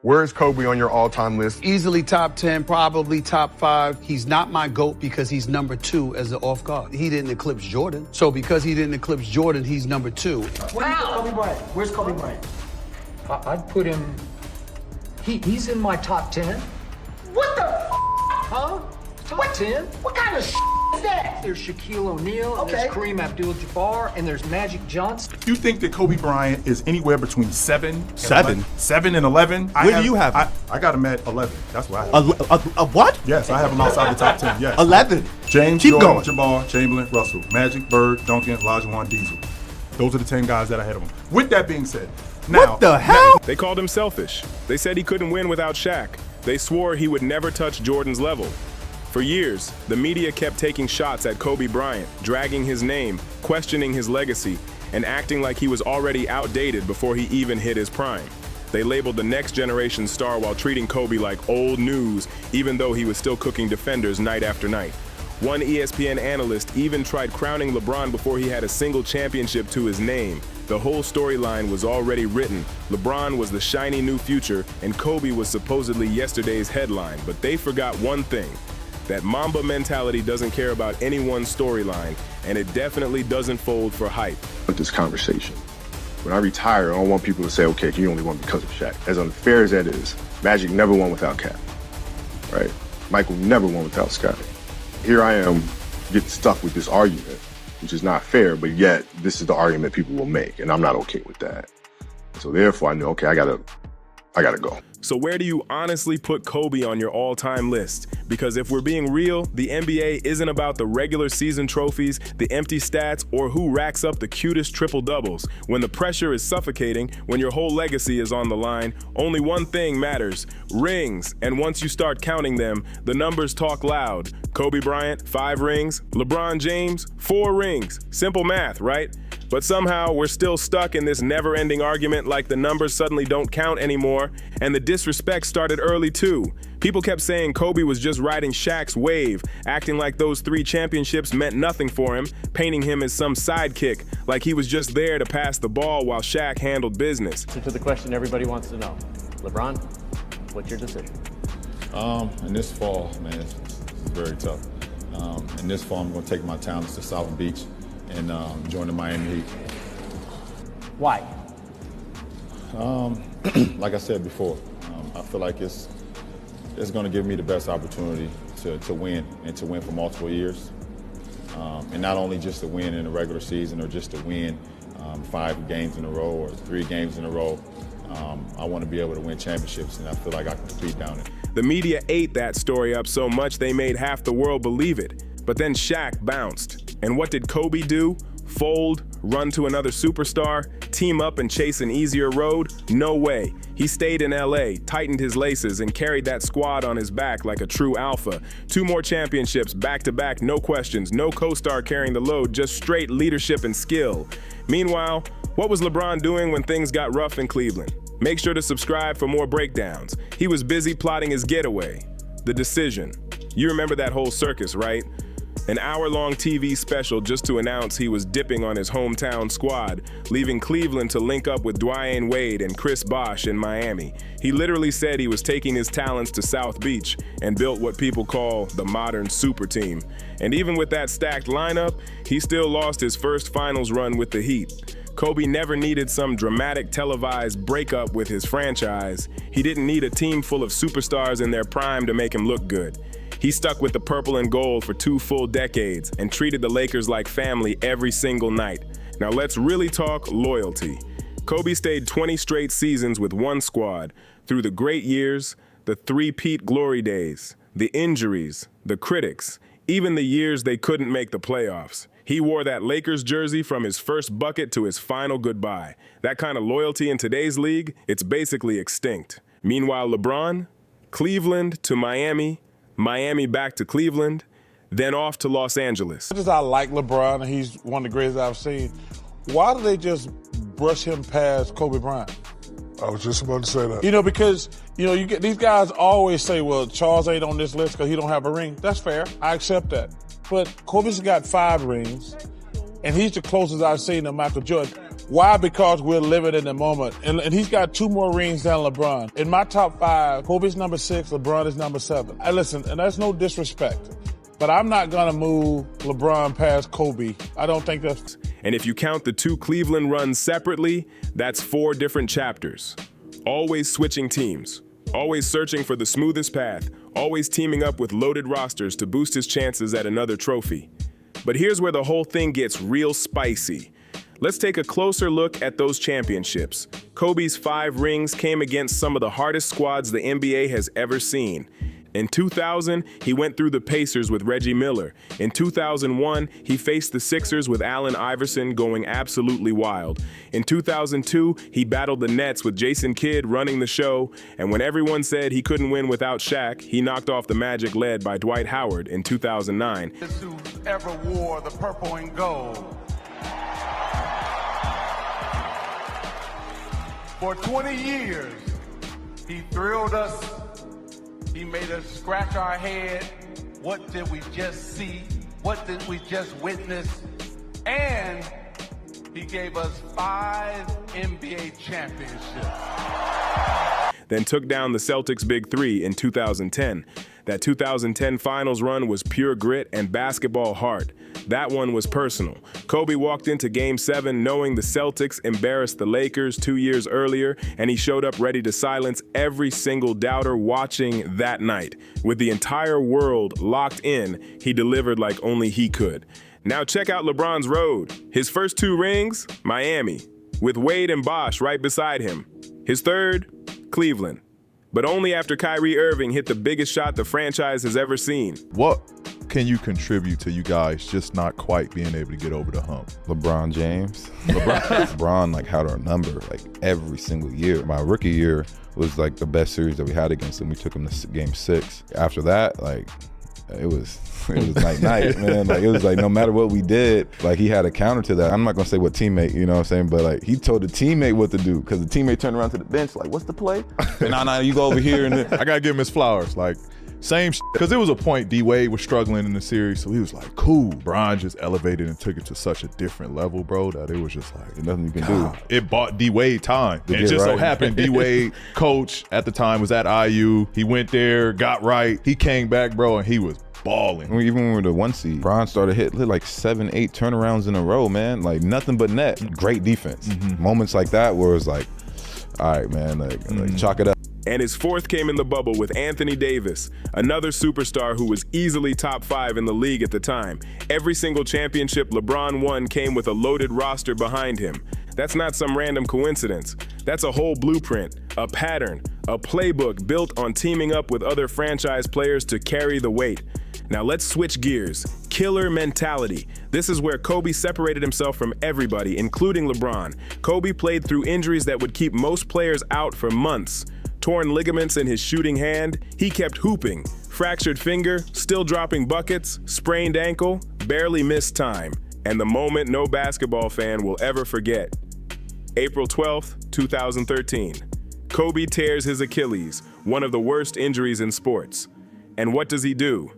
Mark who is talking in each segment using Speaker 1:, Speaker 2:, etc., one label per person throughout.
Speaker 1: Where is Kobe on your all-time list?
Speaker 2: Easily top 10, probably top 5. He's not my GOAT because he's number 2 as the off guard. He didn't eclipse Jordan. So because he didn't eclipse Jordan, he's number 2.
Speaker 3: Wow. Kobe Bryant. Where's Kobe Bryant?
Speaker 4: I'd put him, he's in my top 10.
Speaker 3: What the
Speaker 4: Huh? Top 10?
Speaker 3: What kind of is that?
Speaker 4: There's Shaquille O'Neal, and there's Kareem Abdul-Jabbar, and there's Magic Johnson.
Speaker 5: You think that Kobe Bryant is anywhere between 7 and 11?
Speaker 6: Where do you have him?
Speaker 5: I got him at 11. That's what I have.
Speaker 6: What?
Speaker 5: Yes, I have him outside the top 10. Yes.
Speaker 6: 11.
Speaker 5: James,
Speaker 6: Keep
Speaker 5: Jordan,
Speaker 6: going.
Speaker 5: Jabbar, Chamberlain, Russell, Magic, Bird, Duncan, Olajuwon, Diesel. Those are the 10 guys that I had him. With that being said, now,
Speaker 6: What the hell?
Speaker 7: They called him selfish. They said he couldn't win without Shaq. They swore he would never touch Jordan's level. For years, the media kept taking shots at Kobe Bryant, dragging his name, questioning his legacy, and acting like he was already outdated before he even hit his prime. They labeled the next generation star while treating Kobe like old news, even though he was still cooking defenders night after night. One ESPN analyst even tried crowning LeBron before he had a single championship to his name. The whole storyline was already written. LeBron was the shiny new future, and Kobe was supposedly yesterday's headline. But they forgot one thing. That Mamba mentality doesn't care about anyone's storyline, and it definitely doesn't fold for hype.
Speaker 1: This conversation. When I retire, I don't want people to say, okay, he only won because of Shaq. As unfair as that is, Magic never won without Cap, right? Michael never won without Scottie. Here I am getting stuck with this argument, which is not fair, but yet this is the argument people will make, and I'm not okay with that. So therefore I knew, okay, I gotta go.
Speaker 7: So where do you honestly put Kobe on your all-time list? Because if we're being real, the NBA isn't about the regular season trophies, the empty stats, or who racks up the cutest triple-doubles. When the pressure is suffocating, when your whole legacy is on the line, only one thing matters: rings. And once you start counting them, the numbers talk loud. Kobe Bryant, 5 rings. LeBron James, 4 rings. Simple math, right? But somehow we're still stuck in this never-ending argument like the numbers suddenly don't count anymore, and the disrespect started early too. People kept saying Kobe was just riding Shaq's wave, acting like those 3 championships meant nothing for him, painting him as some sidekick, like he was just there to pass the ball while Shaq handled business.
Speaker 8: To the question everybody wants to know, LeBron, what's your decision?
Speaker 9: In this fall, man, it's very tough. In this fall, I'm going to take my talents to South Beach and join the Miami Heat.
Speaker 8: Why?
Speaker 9: Like I said before, I feel like it's going to give me the best opportunity to win and to win for multiple years. And not only just to win in the regular season or just to win 5 games in a row or 3 games in a row. I want to be able to win championships, and I feel like I can compete down it.
Speaker 7: The media ate that story up so much they made half the world believe it. But then Shaq bounced. And what did Kobe do? Fold? Run to another superstar? Team up and chase an easier road? No way. He stayed in LA, tightened his laces, and carried that squad on his back like a true alpha. 2 more championships, back-to-back, no questions, no co-star carrying the load, just straight leadership and skill. Meanwhile, what was LeBron doing when things got rough in Cleveland? Make sure to subscribe for more breakdowns. He was busy plotting his getaway. The decision. You remember that whole circus, right? An hour-long TV special just to announce he was dipping on his hometown squad, leaving Cleveland to link up with Dwyane Wade and Chris Bosh in Miami. He literally said he was taking his talents to South Beach and built what people call the modern super team. And even with that stacked lineup, he still lost his first finals run with the Heat. Kobe never needed some dramatic televised breakup with his franchise. He didn't need a team full of superstars in their prime to make him look good. He stuck with the purple and gold for 2 full decades and treated the Lakers like family every single night. Now let's really talk loyalty. Kobe stayed 20 straight seasons with one squad, through the great years, the 3-peat glory days, the injuries, the critics, even the years they couldn't make the playoffs. He wore that Lakers jersey from his first bucket to his final goodbye. That kind of loyalty in today's league, it's basically extinct. Meanwhile, LeBron, Cleveland to Miami, Miami back to Cleveland, then off to Los Angeles.
Speaker 10: As much as I like LeBron, and he's one of the greatest I've seen, why do they just brush him past Kobe Bryant?
Speaker 11: I was just about to say that.
Speaker 10: You know, because, you get these guys always say, well, Charles ain't on this list because he don't have a ring. That's fair. I accept that. But Kobe's got 5 rings, and he's the closest I've seen to Michael Jordan. Why? Because we're living in the moment. And he's got 2 more rings than LeBron. In my top 5, Kobe's number 6, LeBron is number 7. Listen, and that's no disrespect, but I'm not gonna move LeBron past Kobe. I don't think that's...
Speaker 7: And if you count the 2 Cleveland runs separately, that's 4 different chapters. Always switching teams, always searching for the smoothest path, always teaming up with loaded rosters to boost his chances at another trophy. But here's where the whole thing gets real spicy. Let's take a closer look at those championships. Kobe's 5 rings came against some of the hardest squads the NBA has ever seen. In 2000, he went through the Pacers with Reggie Miller. In 2001, he faced the Sixers with Allen Iverson going absolutely wild. In 2002, he battled the Nets with Jason Kidd running the show. And when everyone said he couldn't win without Shaq, he knocked off the Magic led by Dwight Howard in 2009.
Speaker 6: Who ever wore the purple and gold. For 20 years, he thrilled us. He made us scratch our head. What did we just see? What did we just witness? And he gave us 5 NBA championships.
Speaker 7: Then took down the Celtics' Big 3 in 2010. That 2010 finals run was pure grit and basketball heart. That one was personal. Kobe walked into Game 7 knowing the Celtics embarrassed the Lakers 2 years earlier, and he showed up ready to silence every single doubter watching that night. With the entire world locked in, he delivered like only he could. Now check out LeBron's road. His first 2 rings, Miami, with Wade and Bosh right beside him. His third, Cleveland. But only after Kyrie Irving hit the biggest shot the franchise has ever seen.
Speaker 12: What can you contribute to you guys just not quite being able to get over the hump?
Speaker 13: LeBron James. LeBron like had our number like every single year. My rookie year was like the best series that we had against him. We took him to Game 6. After that, like it was night, man. Like it was like no matter what we did, like he had a counter to that. I'm not gonna say what teammate, you know what I'm saying, but like he told the teammate what to do because the teammate turned around to the bench like, "What's the play?" Nah, you go over here. And then
Speaker 12: I gotta give him his flowers. Like same because there was a point D Wade was struggling in the series, so he was like, "Cool." Bron just elevated and took it to such a different level, bro, that it was just like
Speaker 13: there's nothing you can do.
Speaker 12: It bought D Wade time. And it just so happened D Wade, coach at the time, was at IU. He went there, got right. He came back, bro, and he was balling.
Speaker 13: Even when we were the 1 seed, Bron started hit like 7, 8 turnarounds in a row, man. Like nothing but net. Great defense. Moments like that where it's like, all right, man, like chalk it up.
Speaker 7: And his 4th came in the bubble with Anthony Davis, another superstar who was easily top 5 in the league at the time. Every single championship LeBron won came with a loaded roster behind him. That's not some random coincidence. That's a whole blueprint, a pattern, a playbook built on teaming up with other franchise players to carry the weight. Now let's switch gears. Killer mentality. This is where Kobe separated himself from everybody, including LeBron. Kobe played through injuries that would keep most players out for months. Torn ligaments in his shooting hand, he kept hooping. Fractured finger, still dropping buckets, sprained ankle, barely missed time. And the moment no basketball fan will ever forget. April 12th, 2013. Kobe tears his Achilles, one of the worst injuries in sports. And what does he do?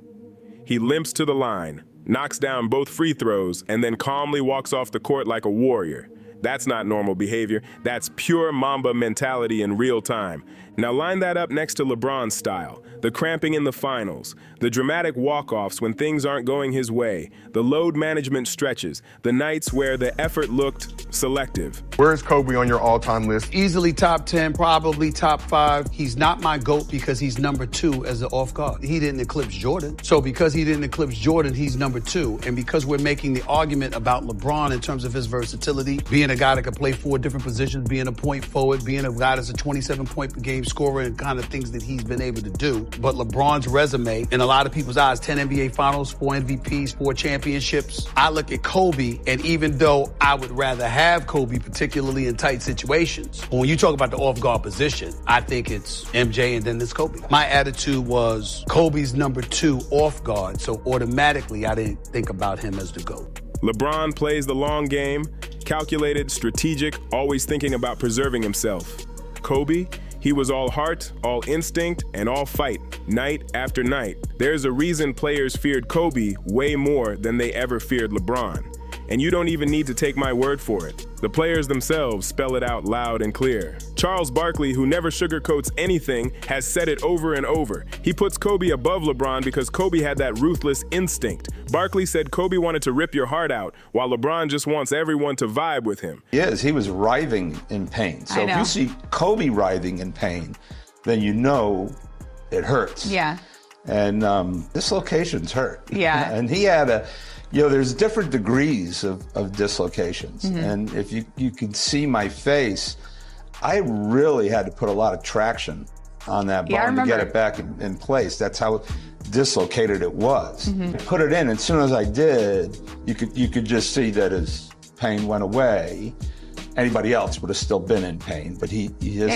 Speaker 7: He limps to the line, knocks down both free throws, and then calmly walks off the court like a warrior. That's not normal behavior. That's pure Mamba mentality in real time. Now line that up next to LeBron's style. The cramping in the finals, the dramatic walk-offs when things aren't going his way, the load management stretches, the nights where the effort looked selective.
Speaker 1: Where's Kobe on your all-time list?
Speaker 2: Easily top 10, probably top 5. He's not my GOAT because he's number 2 as the off guard. He didn't eclipse Jordan. So because he didn't eclipse Jordan, he's number 2. And because we're making the argument about LeBron in terms of his versatility, being a guy that can play 4 different positions, being a point forward, being a guy that's a 27-point per game scorer and kind of things that he's been able to do. But LeBron's resume, in a lot of people's eyes, 10 NBA Finals, 4 MVPs, 4 championships. I look at Kobe, and even though I would rather have Kobe, particularly in tight situations, when you talk about the off-guard position, I think it's MJ and then it's Kobe. My attitude was Kobe's number 2 off guard, so automatically I didn't think about him as the GOAT.
Speaker 7: LeBron plays the long game, calculated, strategic, always thinking about preserving himself. Kobe, he was all heart, all instinct, and all fight, night after night. There's a reason players feared Kobe way more than they ever feared LeBron. And you don't even need to take my word for it. The players themselves spell it out loud and clear. Charles Barkley, who never sugarcoats anything, has said it over and over. He puts Kobe above LeBron because Kobe had that ruthless instinct. Barkley said Kobe wanted to rip your heart out, while LeBron just wants everyone to vibe with him.
Speaker 14: Yes, he was writhing in pain. So if you see Kobe writhing in pain, then you know it hurts.
Speaker 15: Yeah.
Speaker 14: And dislocations hurt.
Speaker 15: Yeah.
Speaker 14: And he had there's different degrees of dislocations.
Speaker 15: Mm-hmm.
Speaker 14: And if you can see my face, I really had to put a lot of traction on that bone to get it back in place. That's how dislocated it was.
Speaker 15: Mm-hmm.
Speaker 14: I put it in, and as soon as I did, you could just see that his pain went away. Anybody else would have still been in pain, but he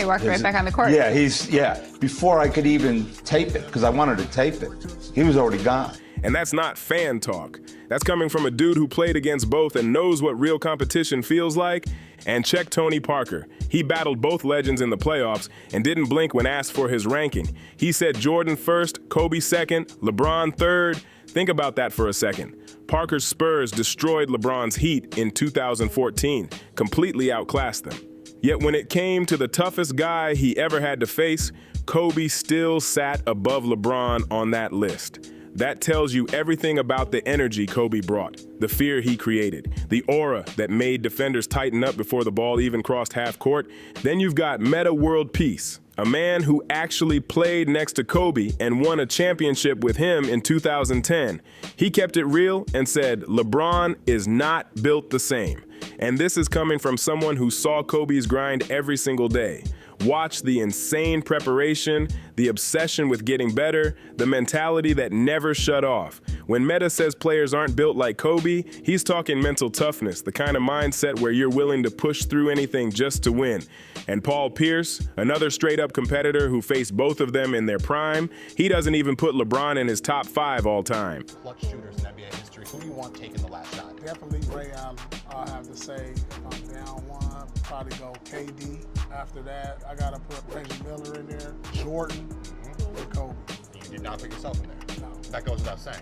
Speaker 15: walked right back on the court.
Speaker 14: Yeah, before I could even tape it, because I wanted to tape it, he was already gone.
Speaker 7: And that's not fan talk. That's coming from a dude who played against both and knows what real competition feels like. And check Tony Parker. He battled both legends in the playoffs and didn't blink when asked for his ranking. He said Jordan first, Kobe second, LeBron third. Think about that for a second. Parker's Spurs destroyed LeBron's Heat in 2014, completely outclassed them. Yet when it came to the toughest guy he ever had to face, Kobe still sat above LeBron on that list. That tells you everything about the energy Kobe brought, the fear he created, the aura that made defenders tighten up before the ball even crossed half court. Then you've got Meta World Peace, a man who actually played next to Kobe and won a championship with him in 2010. He kept it real and said, LeBron is not built the same. And this is coming from someone who saw Kobe's grind every single day. Watch the insane preparation, the obsession with getting better, the mentality that never shut off. When Meta says players aren't built like Kobe, he's talking mental toughness, the kind of mindset where you're willing to push through anything just to win. And Paul Pierce, another straight-up competitor who faced both of them in their prime, he doesn't even put LeBron in his top 5 all time.
Speaker 16: Clutch shooters in NBA history, who do you want taking the last shot?
Speaker 11: Definitely Ray Allen. I'll have to say, if I'm down one, probably go KD. After that, I got to put Reggie Miller in there, Jordan, and Kobe.
Speaker 16: You did not put yourself in there. No. That goes without saying.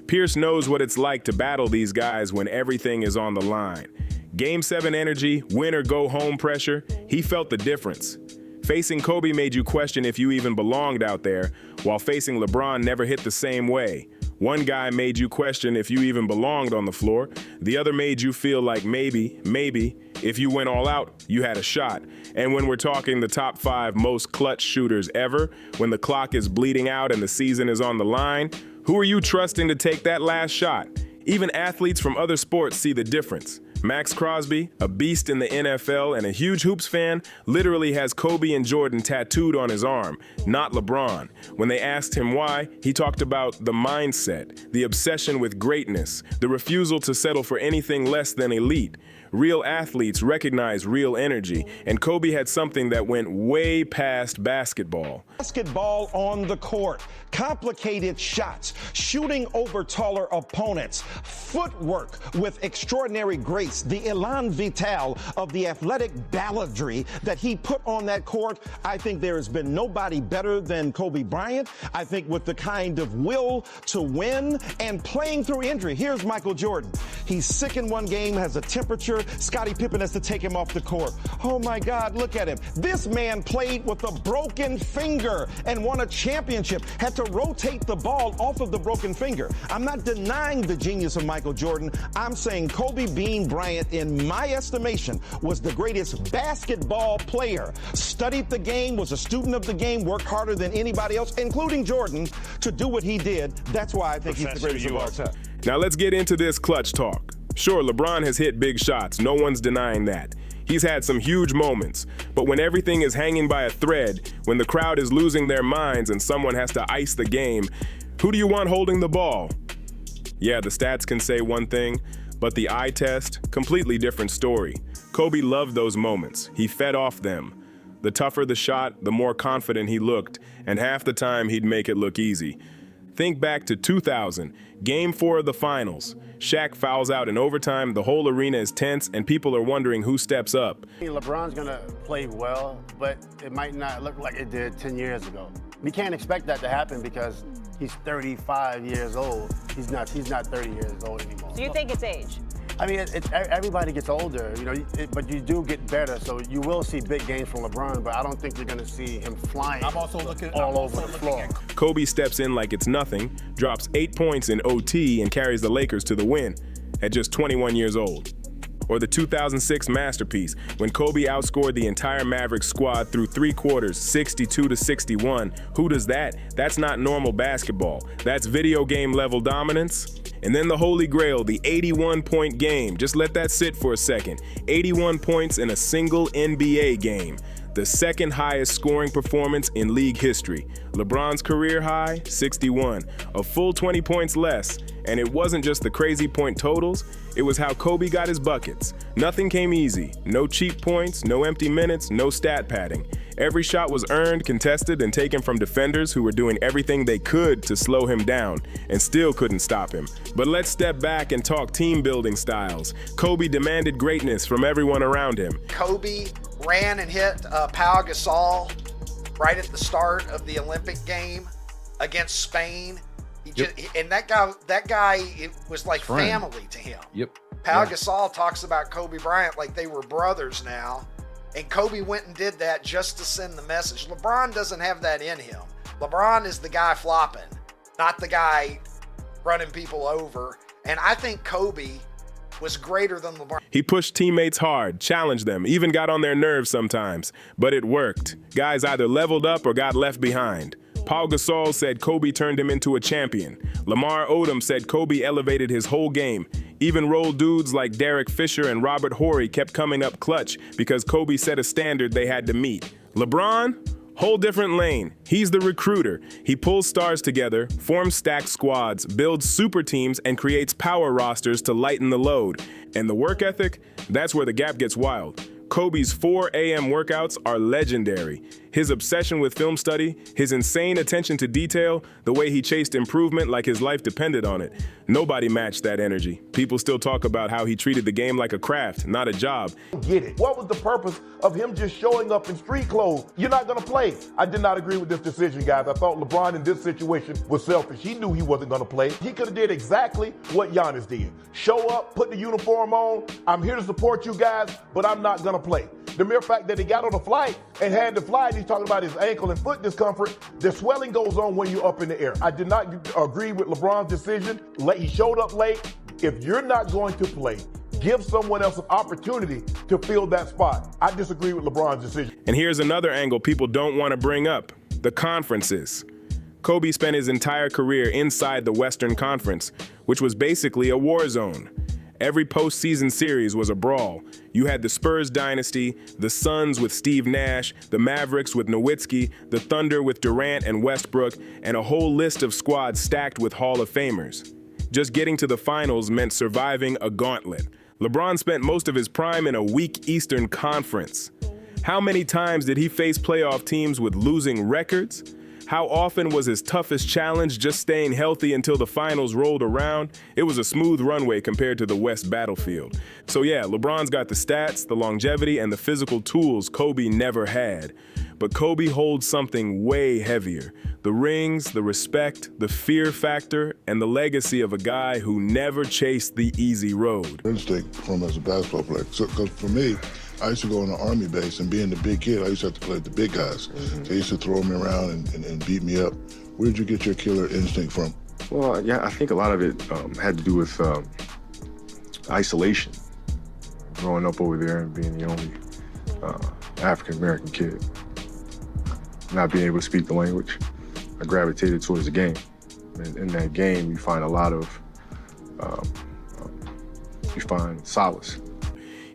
Speaker 7: Pierce knows what it's like to battle these guys when everything is on the line. Game 7 energy, win or go home pressure, he felt the difference. Facing Kobe made you question if you even belonged out there, while facing LeBron never hit the same way. One guy made you question if you even belonged on the floor. The other made you feel like maybe, if you went all out, you had a shot. And when we're talking the top 5 most clutch shooters ever, when the clock is bleeding out and the season is on the line, who are you trusting to take that last shot? Even athletes from other sports see the difference. Max Crosby, a beast in the NFL and a huge hoops fan, literally has Kobe and Jordan tattooed on his arm, not LeBron. When they asked him why, he talked about the mindset, the obsession with greatness, the refusal to settle for anything less than elite. Real athletes recognize real energy, and Kobe had something that went way past basketball.
Speaker 17: Basketball on the court, complicated shots, shooting over taller opponents, footwork with extraordinary grace, the elan vital of the athletic balladry that he put on that court. I think there has been nobody better than Kobe Bryant. I think with the kind of will to win and playing through injury. Here's Michael Jordan. He's sick in one game, has a temperature. Scottie Pippen has to take him off the court. Oh my God, look at him. This man played with a broken finger and won a championship, had to rotate the ball off of the broken finger. I'm not denying the genius of Michael Jordan. I'm saying Kobe Bean Bryant, in my estimation, was the greatest basketball player. Studied the game, was a student of the game, worked harder than anybody else, including Jordan, to do what he did. That's why I think he's the greatest of all time.
Speaker 7: Now let's get into this clutch talk. Sure, LeBron has hit big shots, no one's denying that. He's had some huge moments, but when everything is hanging by a thread, when the crowd is losing their minds and someone has to ice the game, who do you want holding the ball? Yeah, the stats can say one thing, but the eye test, completely different story. Kobe loved those moments. He fed off them. The tougher the shot, the more confident he looked, and half the time he'd make it look easy. Think back to 2000, Game 4 of the finals. Shaq fouls out in overtime, the whole arena is tense, and people are wondering who steps up.
Speaker 18: LeBron's gonna play well, but it might not look like it did 10 years ago. We can't expect that to happen because he's 35 years old. He's not 30 years old anymore.
Speaker 15: So you think it's age?
Speaker 18: I mean, everybody gets older, you know, but you do get better. So you will see big games from LeBron, but I don't think you're going to see him flying all over the floor.
Speaker 7: Kobe steps in like it's nothing, drops 8 points in OT, and carries the Lakers to the win at just 21 years old. Or the 2006 masterpiece, when Kobe outscored the entire Mavericks squad through 3 quarters, 62-61. Who does that? That's not normal basketball. That's video game level dominance. And then the holy grail, the 81-point game. Just let that sit for a second. 81 points in a single NBA game. The second highest scoring performance in league history. LeBron's career high, 61. A full 20 points less. And it wasn't just the crazy point totals, it was how Kobe got his buckets. Nothing came easy. No cheap points, no empty minutes, no stat padding. Every shot was earned, contested, and taken from defenders who were doing everything they could to slow him down, and still couldn't stop him. But let's step back and talk team building styles. Kobe demanded greatness from everyone around him.
Speaker 15: Kobe ran and hit Pau Gasol right at the start of the Olympic game against Spain. And that guy, it was like family to him. Pau Gasol talks about Kobe Bryant like they were brothers now. And Kobe went and did that just to send the message. LeBron doesn't have that in him. LeBron is the guy flopping, not the guy running people over. And I think Kobe was greater than LeBron.
Speaker 7: He pushed teammates hard, challenged them, even got on their nerves sometimes. But it worked. Guys either leveled up or got left behind. Paul Gasol said Kobe turned him into a champion. Lamar Odom said Kobe elevated his whole game. Even role dudes like Derek Fisher and Robert Horry kept coming up clutch because Kobe set a standard they had to meet. LeBron? Whole different lane. He's the recruiter. He pulls stars together, forms stacked squads, builds super teams, and creates power rosters to lighten the load. And the work ethic? That's where the gap gets wild. Kobe's 4 a.m. workouts are legendary. His obsession with film study, his insane attention to detail, the way he chased improvement like his life depended on it. Nobody matched that energy. People still talk about how he treated the game like a craft, not a job.
Speaker 19: Get it. What was the purpose of him just showing up in street clothes? You're not going to play. I did not agree with this decision, guys. I thought LeBron in this situation was selfish. He knew he wasn't going to play. He could have did exactly what Giannis did. Show up, put the uniform on. I'm here to support you guys, but I'm not going to play. The mere fact that he got on a flight and had to fly, and he's talking about his ankle and foot discomfort, the swelling goes on when you're up in the air. I did not agree with LeBron's decision. He showed up late. If you're not going to play, give someone else an opportunity to fill that spot. I disagree with LeBron's decision.
Speaker 7: And here's another angle people don't want to bring up, the conferences. Kobe spent his entire career inside the Western Conference, which was basically a war zone. Every postseason series was a brawl. You had the Spurs dynasty, the Suns with Steve Nash, the Mavericks with Nowitzki, the Thunder with Durant and Westbrook, and a whole list of squads stacked with Hall of Famers. Just getting to the finals meant surviving a gauntlet. LeBron spent most of his prime in a weak Eastern Conference. How many times did he face playoff teams with losing records? How often was his toughest challenge just staying healthy until the finals rolled around? It was a smooth runway compared to the West battlefield. So yeah, LeBron's got the stats, the longevity, and the physical tools Kobe never had. But Kobe holds something way heavier. The rings, the respect, the fear factor, and the legacy of a guy who never chased the easy road.
Speaker 20: Instinct from as a basketball player. Because for me, I used to go on the Army base, and being the big kid, I used to have to play with the big guys. So they used to throw me around and beat me up. Where did you get your killer instinct from?
Speaker 1: Well, yeah, I think a lot of it had to do with isolation. Growing up over there and being the only African-American kid. Not being able to speak the language, I gravitated towards the game. And in that game, you find a lot of, you find solace.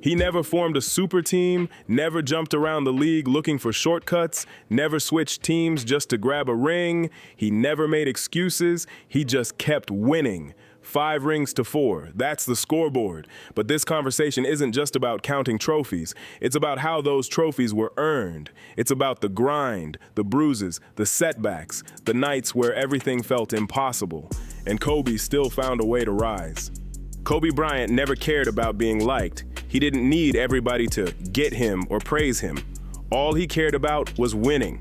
Speaker 7: He never formed a super team, never jumped around the league looking for shortcuts, never switched teams just to grab a ring. He never made excuses. He just kept winning. 5 rings to 4. That's the scoreboard. But this conversation isn't just about counting trophies. It's about how those trophies were earned. It's about the grind, the bruises, the setbacks, the nights where everything felt impossible. And Kobe still found a way to rise. Kobe Bryant never cared about being liked. He didn't need everybody to get him or praise him. All he cared about was winning.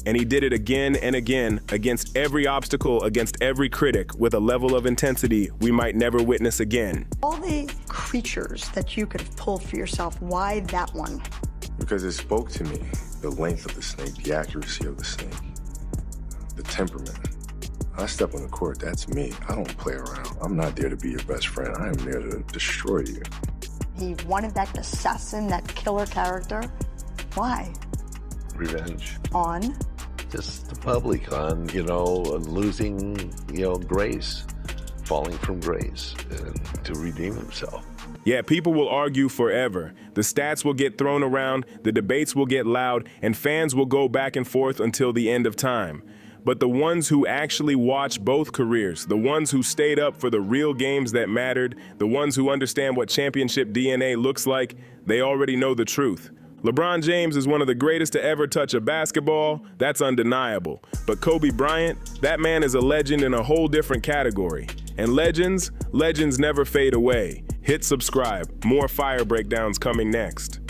Speaker 7: And he did it again and again, against every obstacle, against every critic, with a level of intensity we might never witness again.
Speaker 21: All the creatures that you could have pulled for yourself, why that one?
Speaker 1: Because it spoke to me, the length of the snake, the accuracy of the snake, the temperament. I step on the court, that's me. I don't play around. I'm not there to be your best friend. I am there to destroy you.
Speaker 21: He wanted that assassin, that killer character. Why?
Speaker 22: Revenge.
Speaker 21: On?
Speaker 22: Just the public on, losing, grace, falling from grace, and to redeem himself.
Speaker 7: Yeah, people will argue forever. The stats will get thrown around, the debates will get loud, and fans will go back and forth until the end of time. But the ones who actually watched both careers, the ones who stayed up for the real games that mattered, the ones who understand what championship DNA looks like, they already know the truth. LeBron James is one of the greatest to ever touch a basketball, that's undeniable. But Kobe Bryant, that man is a legend in a whole different category. And legends never fade away. Hit subscribe, more fire breakdowns coming next.